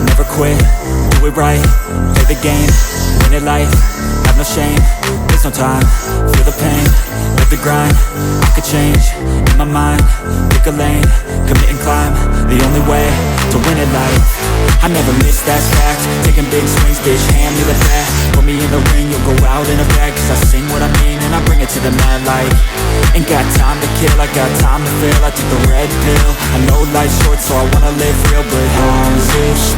never quit, do it right, play the game, win it life, have no shame, there's no time, feel the pain, live the grind, I could change, in my mind, pick a lane, commit and climb, the only way to win it life. I never miss, that's fact, taking big swings, bitch, hand me the bat, put me in the ring, you'll go out in a bag, cause I sing what I mean and I bring it to the mad light. Ain't got time to kill, I got time to feel, I took the red pill, I know life's short so I wanna live real, but how's it